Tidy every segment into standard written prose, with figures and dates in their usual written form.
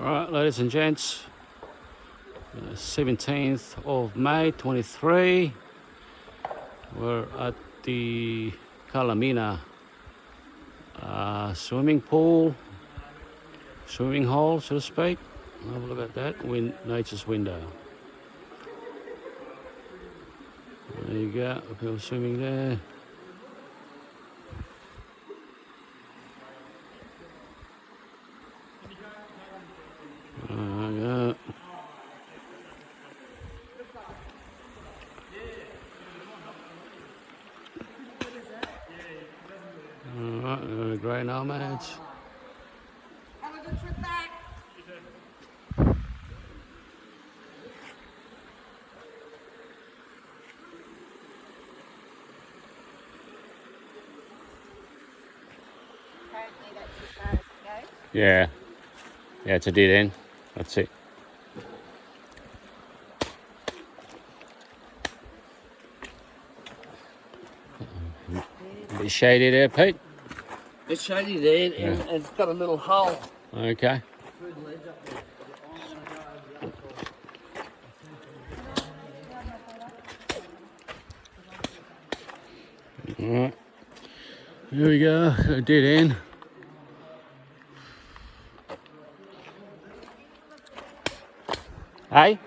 Alright, ladies and gents, 17th of May 23. We're at the Kalamina swimming hole, so to speak. Have a look at that, nature's window. There you go, people swimming there. Alright, great nomads. Have a good trip back. Apparently that's as far as it goes. Yeah, it's a dead end. That's it. A bit shady there, Pete. It's shady there, and it's got a little hole. Okay. Through the ledge up there. Alright. Here we go, a dead end. Hey?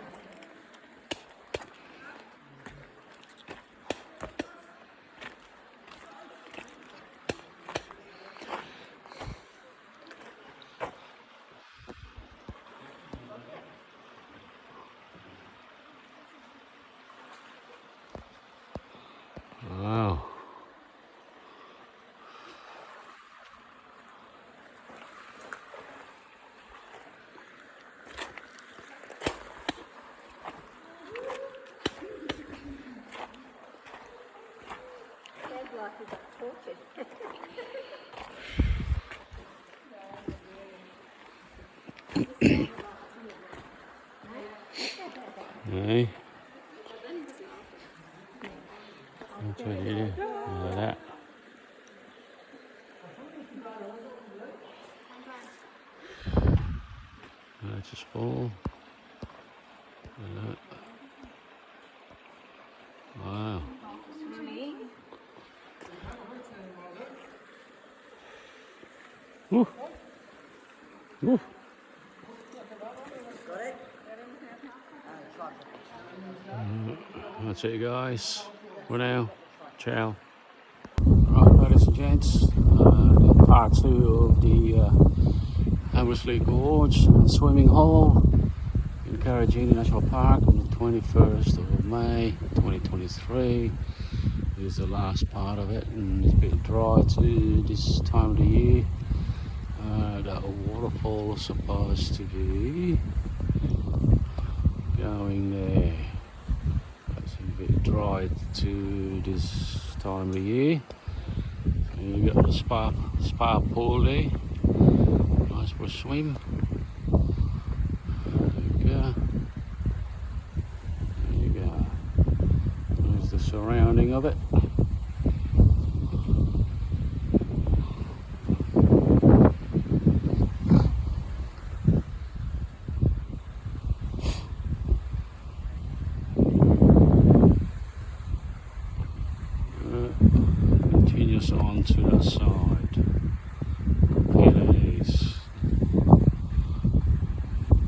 Wow. Sounds like he got tortured. Hey. That's what you do. Like that. That's a spool. Like that. Wow. Woo. Woo. That's it, guys. For now, ciao. Right, ladies and gents, part 2 of the Hamersley Gorge swimming hole in Kalamina National Park on the 21st of May 2023. This is the last part of it, and it's a bit dry too this time of the year. That waterfall is supposed to be going there. It's a bit dry to this time of the year. And you got the spa pool there. Nice for a swim. There you go. There you go. There's the surrounding of it. Continues on to the side. Please.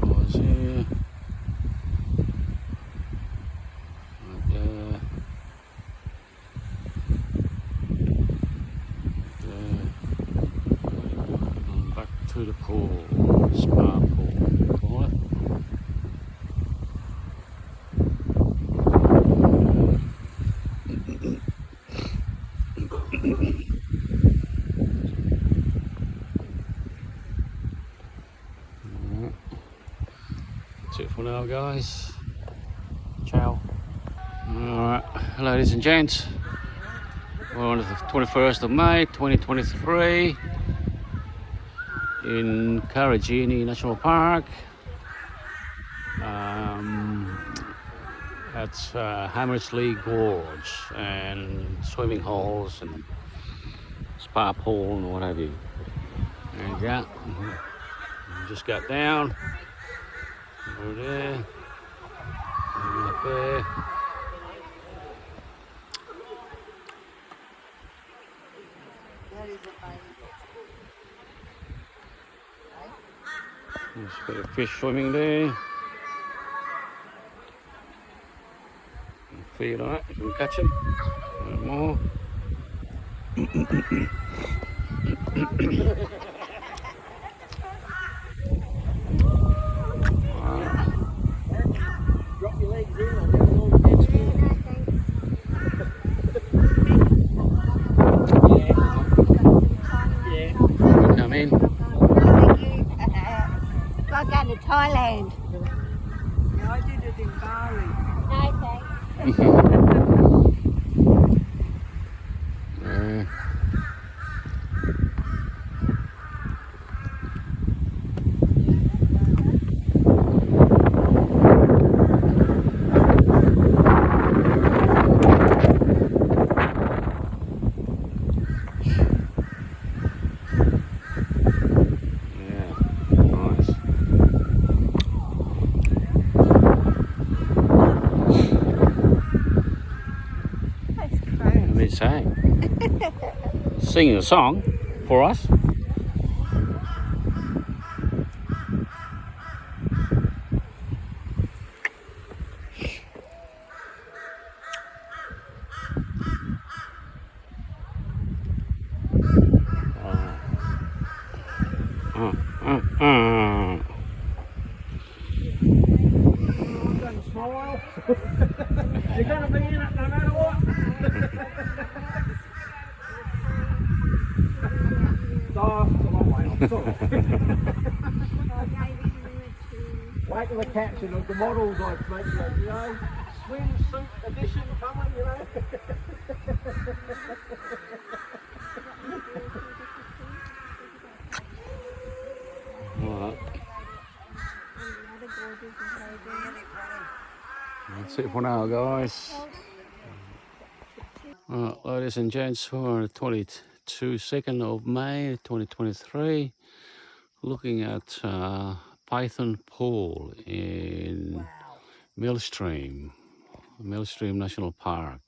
Pause here. Right there. There. And back to the pool. Spa pool, call it. That's it for now, guys. Ciao. Alright, ladies and gents, we're on the 21st of May 2023 in Kalamina National Park. That's Hamersley Gorge and swimming holes and spa pool and what have you. There you go. Just got down. Over there. And up there. There's a bit of fish swimming there. Feed on it, you can catch them. A bit more. Drop your legs in and then all the next Yeah. Come in. Got down to Thailand. No, I did it in Bali. No, thanks. Yeah. Singing a song for us. smile. You're going to be in it no matter what. Oh, it's a long way off. Sorry. Wait till the caption of the models I make, you know, swimsuit edition coming, you know. Alright. That's it for now, guys. Alright, ladies and gents, for the 22nd of May 2023, looking at Python Pool in Millstream National Park.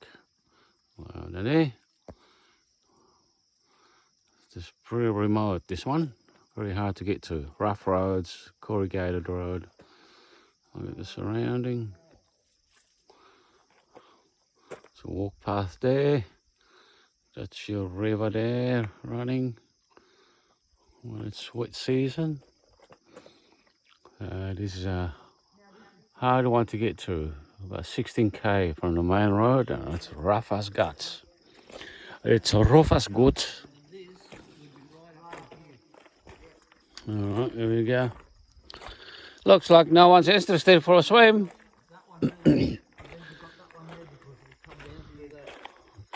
It's pretty remote, this one. Very hard to get to. Rough roads, corrugated road. Look at the surrounding. It's a walk path there. That's your river there running when it's wet season. This is a hard one to get to. About 16k from the main road, and it's rough as guts. It's rough as guts. Alright, here we go. Looks like no one's interested for a swim.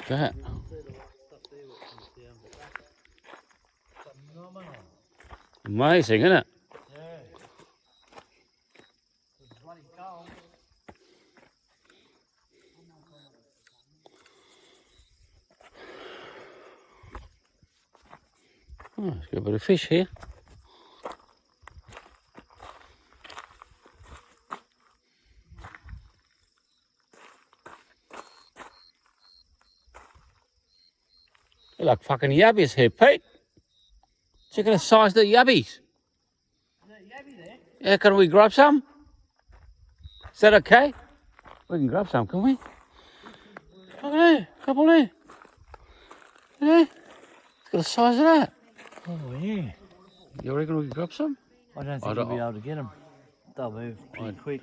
That. Amazing, isn't it? Yeah. It's bloody cold. Oh, there's got a bit of fish here. They're like fucking yabbies here, Pete. Check out the size of the yabbies. Is that yabby there? Yeah, can we grab some? Is that okay? We can grab some, can we? Look at there, a couple there. Yeah, it's got the size of that. Oh, yeah. You reckon we can grab some? I don't think you'll be able to get them. They'll move pretty quick.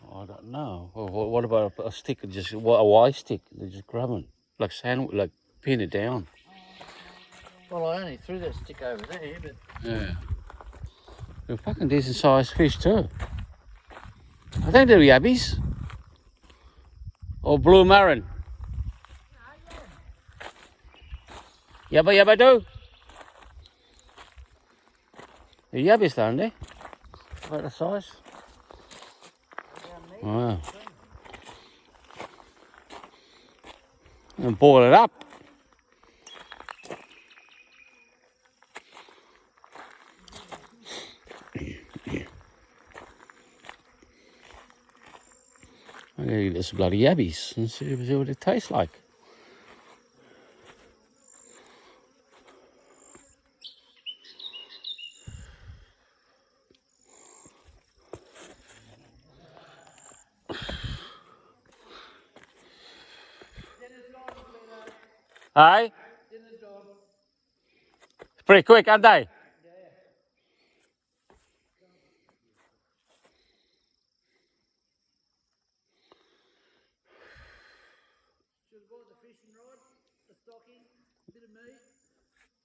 I don't know. Well, what about a stick? Just a Y stick? They just grab it, like like pin it down. Well, I only threw that stick over there, but Yeah. They're fucking decent sized fish too. I think they're yabbies. Or blue marron. Yabba yabba do. They're yabbies, aren't they? About the size. Wow. And boil it up. Eat this bloody yabbies and see what it tastes like. Hey? It's pretty quick, aren't they?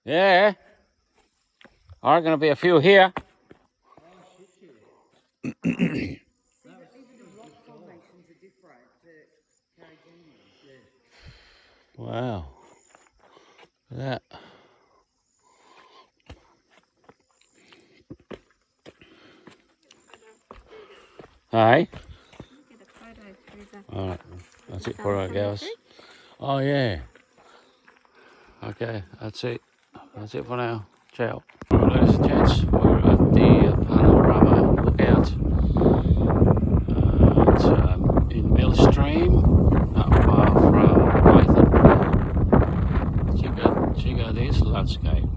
Yeah. Are going to be a few here. Wow. Look at that. Hey? Alright, that's it for our girls. Oh yeah. Okay, that's it. That's it for now. Ciao. Alright, ladies and gents, we're at the Panorama lookout. It's in Millstream, not far from Python. Check out this landscape.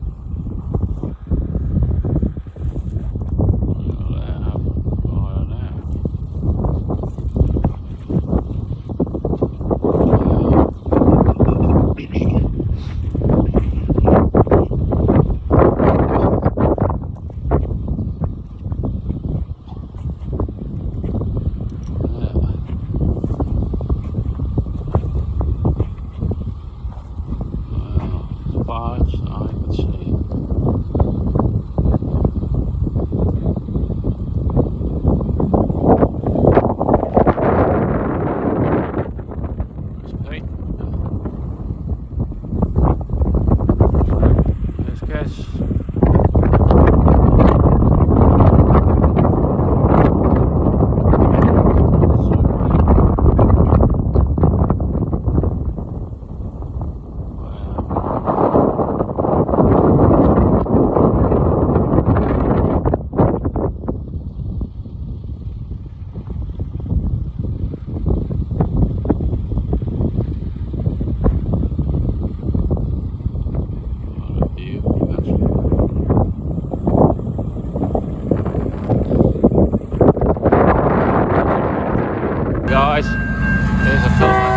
Guys, there's a filter.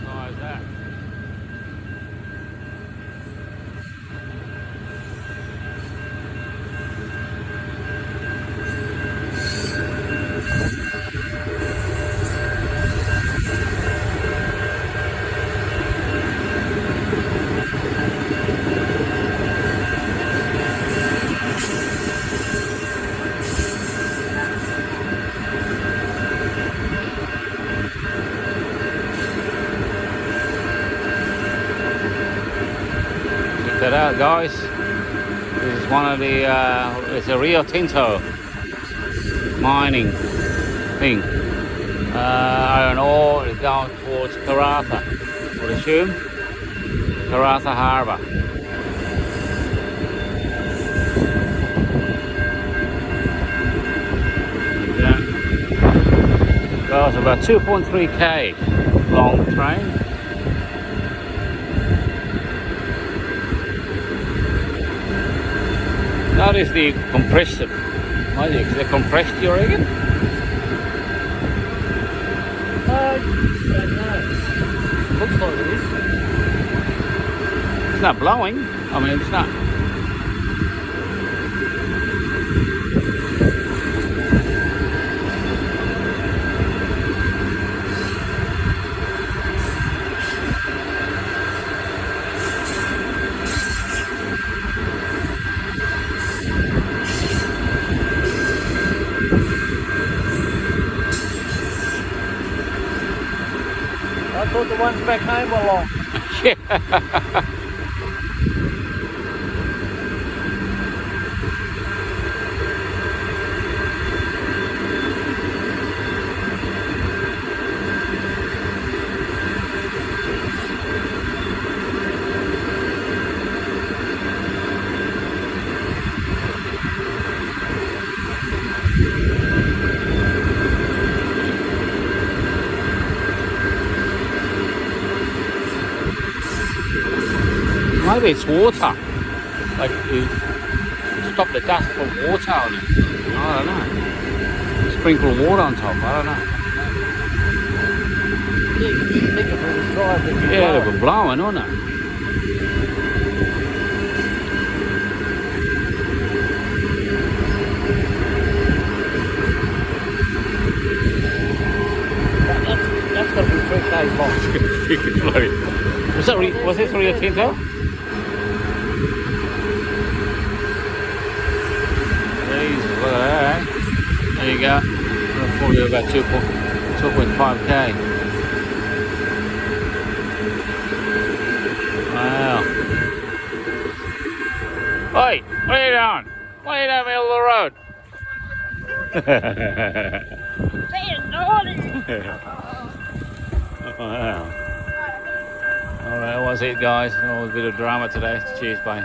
How is that? Check that out, guys. This is one of the, it's a Rio Tinto mining thing. Iron ore is going towards Karratha, I would assume. Karratha Harbour. Yeah. Goes about 2.3k long train. That is the compressor. What is the compressed, you reckon? Looks like it is. It's not blowing. I mean, it's not. I thought the ones back home were long. Yeah. Maybe it's water. Like you stop the dust from water on it. I don't know. Sprinkle water on top. I don't know. Think if it was dry, it'd be Yeah, blowing. they were blowing, wasn't it? That's got to be 3 days long. Freaking bloody. Was this Rio Tinto? Jesus, look at that. Eh? There you go. That'll probably about 2.5k. Wow. Oi, what are you doing? What are you doing in the middle of the road? Being naughty. Wow. Alright, that was it guys. A bit of drama today. Cheers, bye.